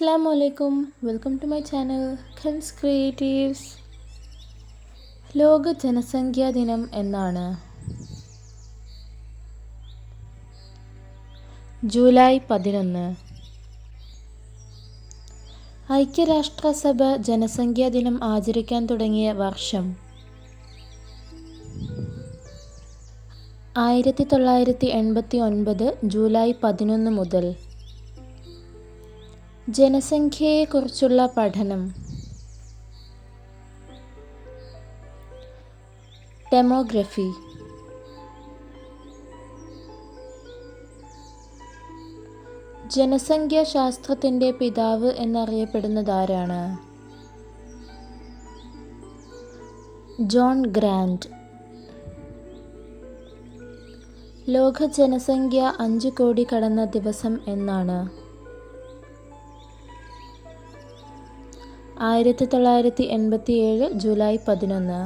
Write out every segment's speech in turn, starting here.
അസ്സാം വലൈക്കും, welcome to my channel Khan's creatives. ലോക ജനസംഖ്യാ ദിനം എന്നാണ്? ജൂലൈ 11. ഐക്യരാഷ്ട്രസഭ ജനസംഖ്യാ ദിനം ആചരിക്കാൻ തുടങ്ങിയ വർഷം 1989 ജൂലൈ 11 മുതൽ. ജനസംഖ്യയെക്കുറിച്ചുള്ള പഠനം ഡെമോഗ്രഫി. ജനസംഖ്യാശാസ്ത്രത്തിൻ്റെ പിതാവ് എന്നറിയപ്പെടുന്നതാരാണ്? John grant. ലോക ജനസംഖ്യ 5 കോടി കടന്ന ദിവസം എന്നാണ്? 1987 ജൂലൈ 11.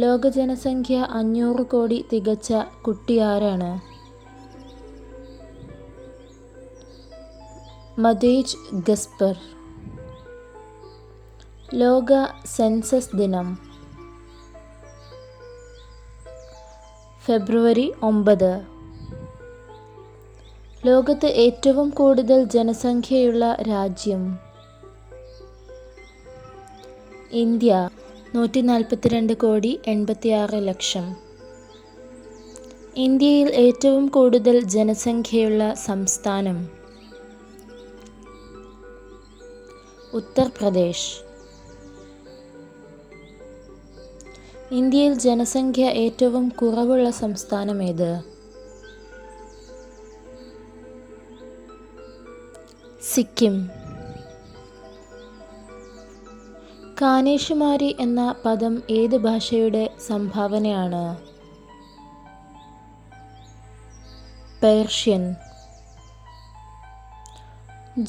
ലോക ജനസംഖ്യ 500 കോടി തികച്ച കുട്ടി ആരാണ്? മതേജ് ഗസ്പർ. ലോക സെൻസസ് ദിനം ഫെബ്രുവരി 9. ലോകത്ത് ഏറ്റവും കൂടുതൽ ജനസംഖ്യയുള്ള രാജ്യം? ഇന്ത്യ 142 കോടി 86 ലക്ഷം. ഇന്ത്യയിൽ ഏറ്റവും കൂടുതൽ ജനസംഖ്യയുള്ള സംസ്ഥാനം? ഉത്തർപ്രദേശ്. ഇന്ത്യയിൽ ജനസംഖ്യ ഏറ്റവും കുറവുള്ള സംസ്ഥാനം ഏത്? സിക്കിം. കാനേഷുമാരി എന്ന പദം ഏത് ഭാഷയുടെ സംഭാവനയാണ്? പേർഷ്യൻ.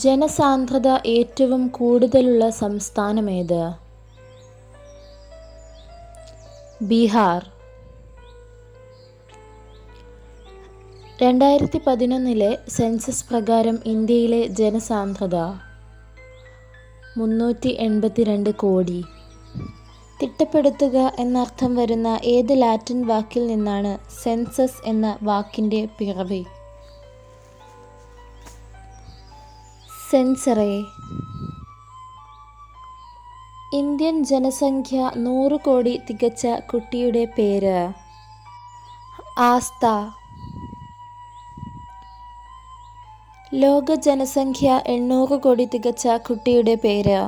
ജനസാന്ദ്രത ഏറ്റവും കൂടുതലുള്ള സംസ്ഥാനം ഏത്? ബീഹാർ. 2011 സെൻസസ് പ്രകാരം ഇന്ത്യയിലെ ജനസാന്ദ്രത 382 കോടി. തിട്ടപ്പെടുത്തുക എന്നർത്ഥം വരുന്ന ഏത് ലാറ്റിൻ വാക്കിൽ നിന്നാണ് സെൻസസ് എന്ന വാക്കിൻ്റെ പിറവി? സെൻസറെ. ഇന്ത്യൻ ജനസംഖ്യ 100 കോടി തികച്ച കുട്ടിയുടെ പേര്? ആസ്ത. ലോക ജനസംഖ്യ 800 കോടി തികച്ച കുട്ടിയുടെ പേര്?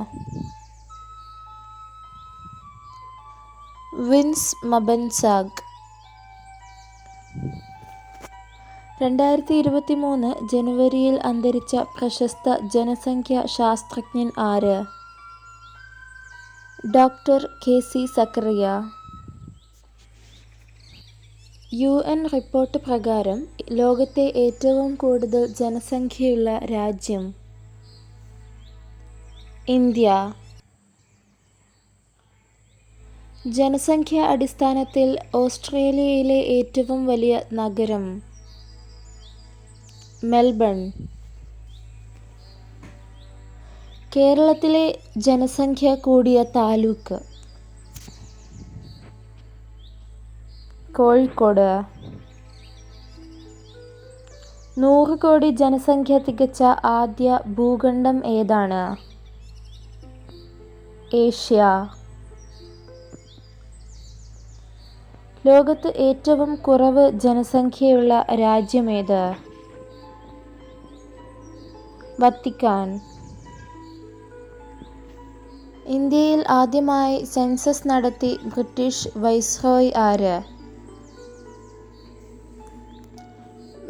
വിൻസ് മബൻസാഗ്. 2023 ജനുവരിയിൽ അന്തരിച്ച പ്രശസ്ത ജനസംഖ്യാ ശാസ്ത്രജ്ഞൻ ആര്? Doctor K C. Zachariah. UN report പ്രകാരം ലോകത്തെ ഏറ്റവും കൂടുതൽ ജനസംഖ്യയുള്ള രാജ്യം? ഇന്ത്യ. ജനസംഖ്യാ അടിസ്ഥാനത്തിൽ ഓസ്ട്രേലിയയിലെ ഏറ്റവും വലിയ നഗരം? മെൽബൺ. കേരളത്തിലെ ജനസംഖ്യ കൂടിയ താലൂക്ക്? കോഴിക്കോട്. 100 കോടി ജനസംഖ്യ തികച്ച ആദ്യ ഭൂഖണ്ഡം ഏതാണ്? ഏഷ്യ. ലോകത്ത് ഏറ്റവും കുറവ് ജനസംഖ്യയുള്ള രാജ്യമേത്? വത്തിക്കാൻ. ഇന്ത്യയിൽ ആദ്യമായി സെൻസസ് നടത്തി ബ്രിട്ടീഷ് വൈസ്രോയ് ആര്?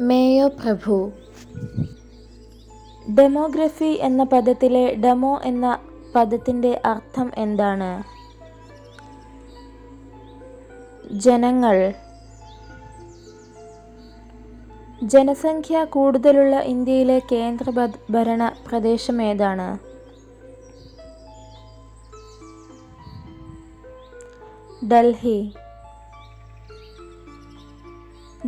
മേയോ പ്രഭു. ഡെമോഗ്രഫി എന്ന പദത്തിലെ ഡെമോ എന്ന പദത്തിൻ്റെ അർത്ഥം എന്താണ്? ജനങ്ങൾ. ജനസംഖ്യ കൂടുതലുള്ള ഇന്ത്യയിലെ കേന്ദ്രഭരണ പ്രദേശം ഏതാണ്? ഡൽഹി.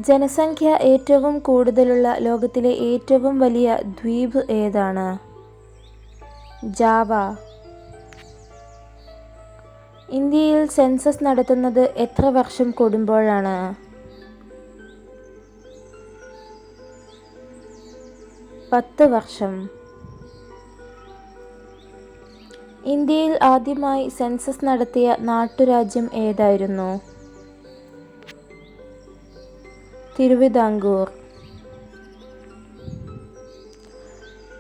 ജനസംഖ്യ ഏറ്റവും കൂടുതലുള്ള ലോകത്തിലെ ഏറ്റവും വലിയ ദ്വീപ് ഏതാണ്? ജാവ. ഇന്ത്യയിൽ സെൻസസ് നടത്തുന്നത് എത്ര വർഷം കൂടുമ്പോഴാണ്? 10 വർഷം. ഇന്ത്യയിൽ ആദ്യമായി സെൻസസ് നടത്തിയ നാട്ടുരാജ്യം ഏതായിരുന്നു? തിരുവിതാംകൂർ.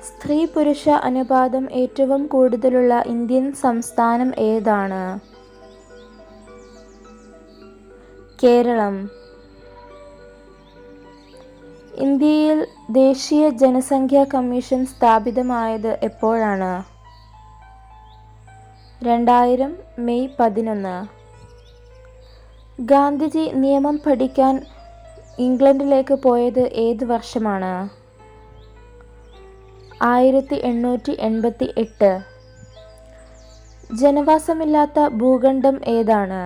സ്ത്രീ പുരുഷ അനുപാതം ഏറ്റവും കൂടുതലുള്ള ഇന്ത്യൻ സംസ്ഥാനം ഏതാണ്? കേരളം. ഇന്ത്യയിൽ ദേശീയ ജനസംഖ്യാ കമ്മീഷൻ സ്ഥാപിതമായത് എപ്പോഴാണ്? 2000 മെയ് 11. ഗാന്ധിജി നിയമം പഠിക്കാൻ ഇംഗ്ലണ്ടിലേക്ക് പോയത് ഏത് വർഷമാണ്? 1888. ജനവാസമില്ലാത്ത ഭൂഖണ്ഡം ഏതാണ്?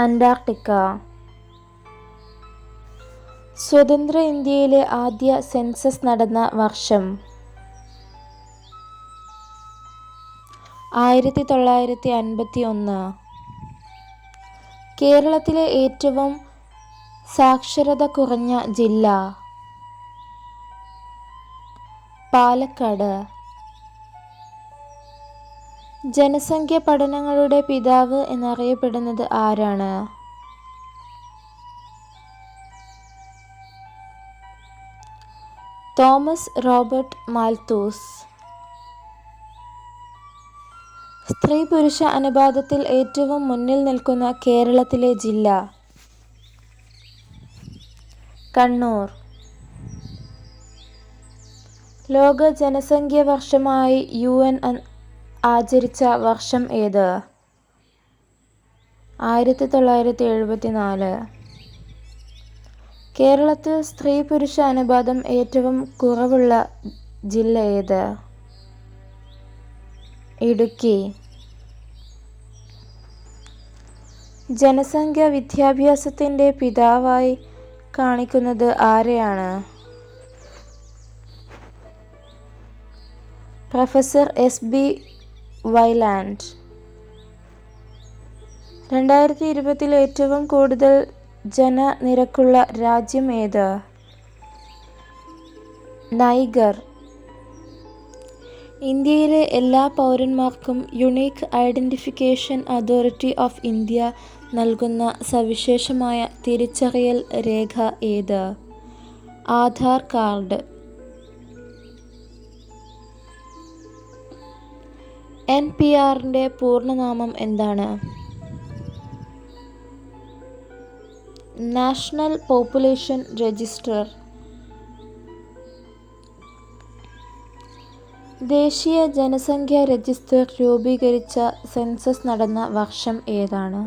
അന്റാർട്ടിക്ക. സ്വതന്ത്ര ഇന്ത്യയിലെ ആദ്യ സെൻസസ് നടന്ന വർഷം? 1951. കേരളത്തിലെ ഏറ്റവും സാക്ഷരത കുറഞ്ഞ ജില്ല? പാലക്കാട്. ജനസംഖ്യ പഠനങ്ങളുടെ പിതാവ് എന്നറിയപ്പെടുന്നത് ആരാണ്? Thomas Robert Malthus. സ്ത്രീ പുരുഷ അനുപാതത്തിൽ ഏറ്റവും മുന്നിൽ നിൽക്കുന്ന കേരളത്തിലെ ജില്ല? കണ്ണൂർ. ലോക ജനസംഖ്യ വർഷമായി UN ആചരിച്ച വർഷം ഏത്? 1974. കേരളത്തിൽ സ്ത്രീ പുരുഷ അനുപാതം ഏറ്റവും കുറവുള്ള ജില്ല ഏത്? ഇടുക്കി. ജനസംഖ്യ വിദ്യാഭ്യാസത്തിൻ്റെ പിതാവായി കാണിക്കുന്നത് ആരെയാണ്? Professor SB വൈലാൻഡ്. 2020 ഏറ്റവും കൂടുതൽ ജനനിരക്കുള്ള രാജ്യം ഏത്? നൈഗർ. ഇന്ത്യയിലെ എല്ലാ പൗരന്മാർക്കും unique identification authority of India നൽകുന്ന സവിശേഷമായ തിരിച്ചറിയൽ രേഖ ഏത്? ആധാർ കാർഡ്. NPRന്റെ പൂർണ്ണനാമം എന്താണ്? National population register. ദേശീയ ജനസംഖ്യാ രജിസ്റ്റർ രൂപീകരിച്ച സെൻസസ് നടന്ന വർഷം ഏതാണ്?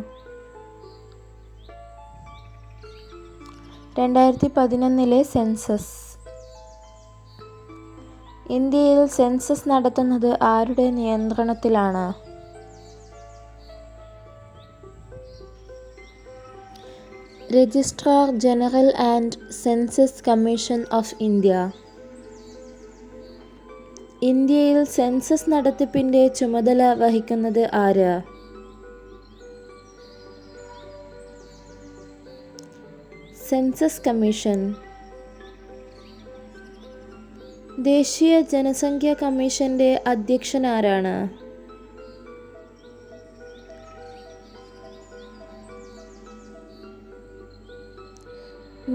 2011 സെൻസസ്. ഇന്ത്യയിൽ സെൻസസ് നടത്തുന്നത് ആരുടെ നിയന്ത്രണത്തിലാണ്? Registrar general and census commission of India. ഇന്ത്യയിൽ സെൻസസ് നടത്തിപ്പിൻ്റെ ചുമതല വഹിക്കുന്നത് ആര്? Census commission. ദേശീയ ജനസംഖ്യാ കമ്മീഷന്റെ അധ്യക്ഷൻ ആരാണ്?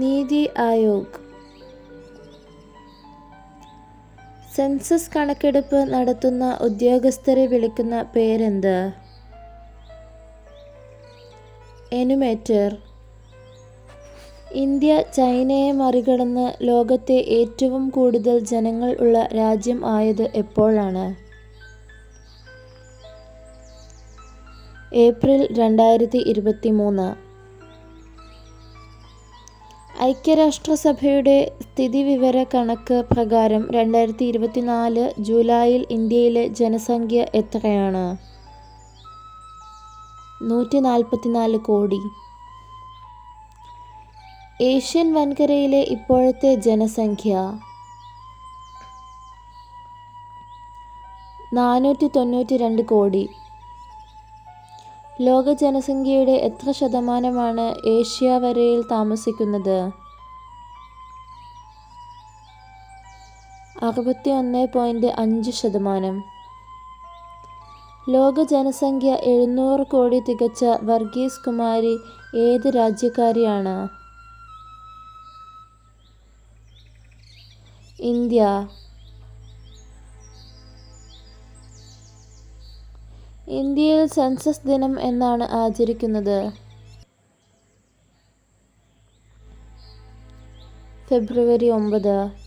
നീതി ആയോഗ്. സെൻസസ് കണക്കെടുപ്പ് നടത്തുന്ന ഉദ്യോഗസ്ഥരെ വിളിക്കുന്ന പേരെന്ത്? എന്യൂമേറ്റർ. ഇന്ത്യ ചൈനയെ മറികടന്ന് ലോകത്തെ ഏറ്റവും കൂടുതൽ ജനങ്ങൾ ഉള്ള രാജ്യം ആയത് എപ്പോഴാണ്? ഏപ്രിൽ 2023. ഐക്യരാഷ്ട്രസഭയുടെ സ്ഥിതിവിവര കണക്ക് പ്രകാരം 2024 ജൂലൈയിൽ ഇന്ത്യയിലെ ജനസംഖ്യ എത്രയാണ്? 144 കോടി. ഏഷ്യൻ വൻകരയിലെ ഇപ്പോഴത്തെ ജനസംഖ്യ? 492 കോടി. ലോക ജനസംഖ്യയുടെ എത്ര ശതമാനമാണ് ഏഷ്യാവരയിൽ താമസിക്കുന്നത്? 61.5%. ലോക ജനസംഖ്യ 700 കോടി തികച്ച വർഗീസ് കുമാരി ഏത് രാജ്യക്കാരിയാണ്? ഇന്ത്യ. ഇന്ത്യയിൽ സെൻസസ് ദിനം എന്നാണ് ആചരിക്കുന്നത്? ഫെബ്രുവരി 9.